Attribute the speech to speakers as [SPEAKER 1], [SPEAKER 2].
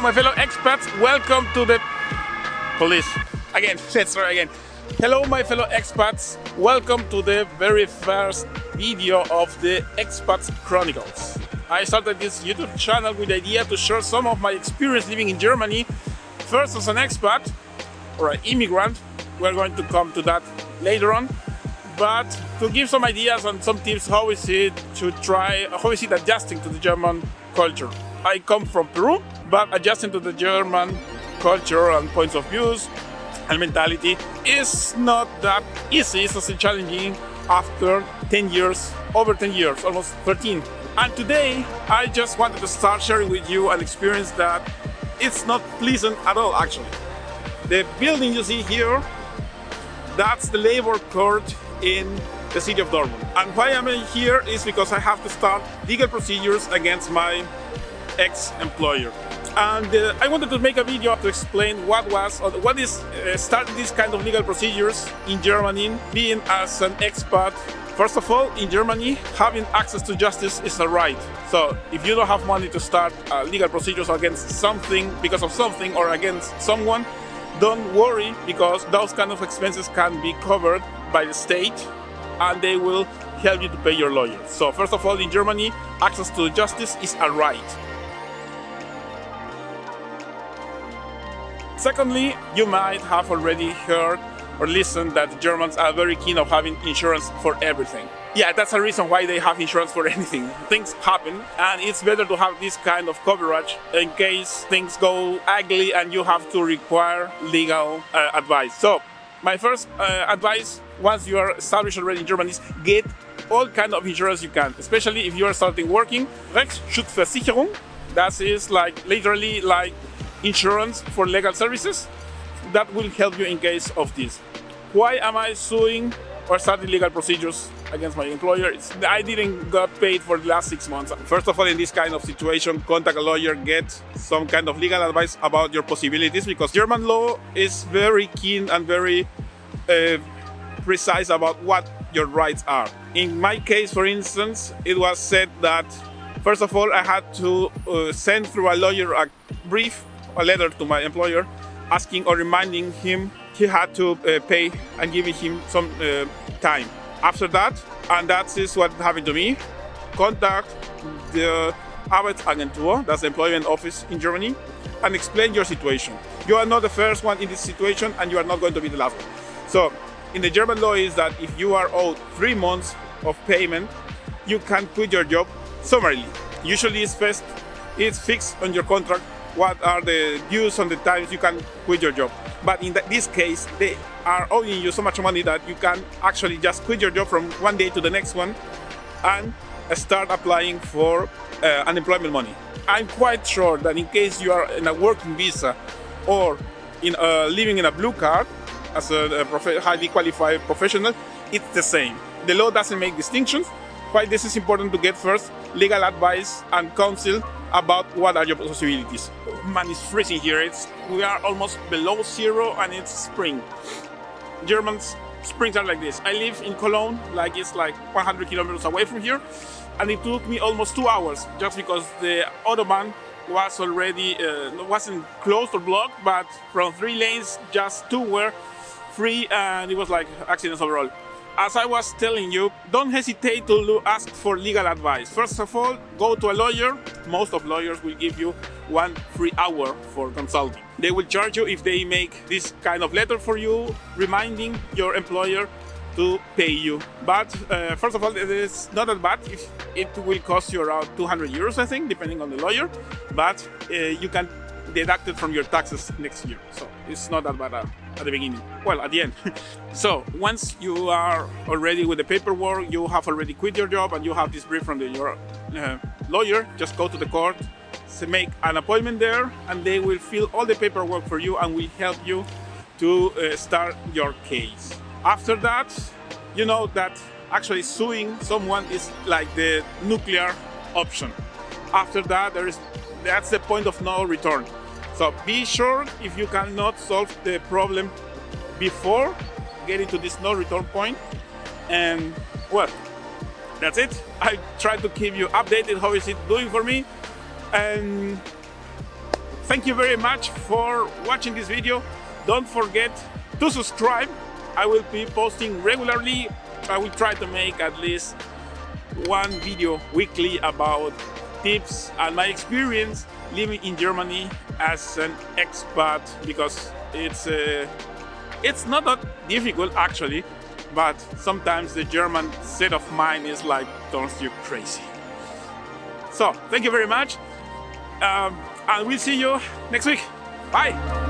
[SPEAKER 1] Hello, my fellow expats. Welcome to the police. Again, let's try again. Hello, my fellow expats. Welcome to the very first video of the Expats Chronicles. I started this YouTube channel with the idea to share some of my experience living in Germany. First as an expat or an immigrant. We're going to come to that later on. But to give some ideas and some tips, how is it adjusting to the German culture? I come from Peru, but adjusting to the German culture and points of views and mentality is not that easy. It's also challenging after 10 years, over 10 years, almost 13. And today, I just wanted to start sharing with you an experience that it's not pleasant at all, actually. The building you see here, that's the labor court in the city of Dortmund. And why I'm here is because I have to start legal procedures against my ex-employer. And I wanted to make a video to explain what is starting this kind of legal procedures in Germany, being as an expat. First of all, in Germany, having access to justice is a right. So if you don't have money to start legal procedures against something, because of something, or against someone, don't worry, because those kind of expenses can be covered by the state and they will help you to pay your lawyer. So first of all, in Germany, access to justice is a right. Secondly, you might have already heard or listened that the Germans are very keen of having insurance for everything. Yeah, that's a reason why they have insurance for anything. Things happen, and it's better to have this kind of coverage in case things go ugly and you have to require legal advice. So, my first advice, once you are established already in Germany, is get all kind of insurance you can, especially if you are starting working. Rechtsschutzversicherung, that is literally like insurance for legal services. That will help you in case of this. Why am I suing or starting legal procedures against my employer? I didn't get paid for the last 6 months. First of all, in this kind of situation, contact a lawyer, get some kind of legal advice about your possibilities, because German law is very keen and very precise about what your rights are. In my case, for instance, it was said that, first of all, I had to send through a lawyer a letter to my employer asking or reminding him he had to pay and giving him some time. After that, and that is what happened to me, contact the Arbeitsagentur, that's the employment office in Germany, and explain your situation. You are not the first one in this situation and you are not going to be the last one. So, in the German law is that if you are owed 3 months of payment, you can quit your job summarily. Usually it's fixed on your contract what are the dues and the times you can quit your job. But in this case, they are owing you so much money that you can actually just quit your job from one day to the next one and start applying for unemployment money. I'm quite sure that in case you are in a working visa or living in a blue card as a highly qualified professional, it's the same. The law doesn't make distinctions. Why this is important to get first legal advice and counsel about what are your possibilities. Man, it's freezing here. We are almost below zero and it's spring. German springs are like this. I live in Cologne, it's 100 kilometers away from here, and it took me almost 2 hours just because the Autobahn was already wasn't closed or blocked, but from 3 lanes, just 2 were free, and it was like accidents overall. As I was telling you, don't hesitate to ask for legal advice. First of all, go to a lawyer. Most of lawyers will give you 1 free hour for consulting. They will charge you if they make this kind of letter for you, reminding your employer to pay you. But first of all, it is not that bad. It will cost you around 200 euros, I think, depending on the lawyer. But you can deduct it from your taxes next year. So it's not that bad at the beginning. Well, at the end. So once you are already with the paperwork, you have already quit your job and you have this brief from your lawyer, just go to the court, make an appointment there, and they will fill all the paperwork for you and will help you to start your case. After that, you know that actually suing someone is like the nuclear option. After that, that's the point of no return. So be sure if you cannot solve the problem before getting to this no return point. And well, that's it. I try to keep you updated how is it doing for me. And thank you very much for watching this video. Don't forget to subscribe. I will be posting regularly. I will try to make at least one video weekly about tips and my experience living in Germany as an expat, because it's not that difficult actually, but sometimes the German set of mind is like turns you crazy. So thank you very much, and we'll see you next week. Bye.